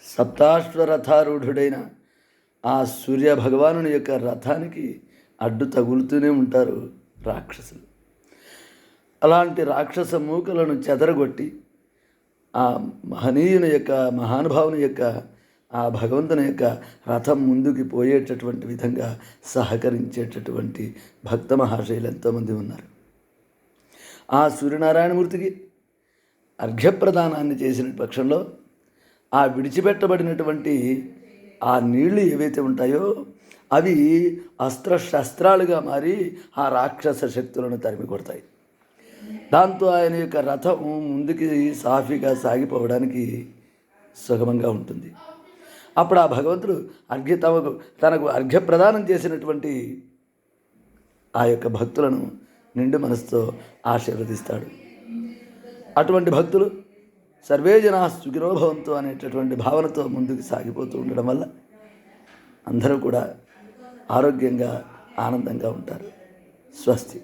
సప్తాశ్వరథారూఢుడైన ఆ సూర్య భగవానుని యొక్క రథానికి అడ్డు తగులుతూనే ఉంటారు రాక్షసులు. అలాంటి రాక్షస మూకలను చెదరగొట్టి ఆ మహనీయుని యొక్క మహానుభావుని యొక్క ఆ భగవంతుని యొక్క రథం ముందుకు పోయేటటువంటి విధంగా సహకరించేటటువంటి భక్త మహాశయులు ఎంతోమంది ఉన్నారు. ఆ సూర్యనారాయణమూర్తికి అర్ఘ్యప్రదానాన్ని చేసిన పక్షంలో ఆ విడిచిపెట్టబడినటువంటి ఆ నీళ్లు ఏవైతే ఉంటాయో అవి అస్త్రశస్త్రాలుగా మారి ఆ రాక్షస శక్తులను తరిమి కొడతాయి. దాంతో ఆయన యొక్క రథం ముందుకి సాఫీగా సాగిపోవడానికి సుగమంగా ఉంటుంది. అప్పుడు ఆ భగవంతుడు తనకు అర్ఘ్యప్రదానం చేసినటువంటి ఆ యొక్క భక్తులను నిండు మనసుతో ఆశీర్వదిస్తాడు. అటువంటి భక్తులు సర్వే జనా సుఖినో భవంతు అనేటటువంటి భావనతో ముందుకు సాగిపోతూ ఉండడం వల్ల అందరూ కూడా ఆరోగ్యంగా ఆనందంగా ఉంటారు. స్వస్తి.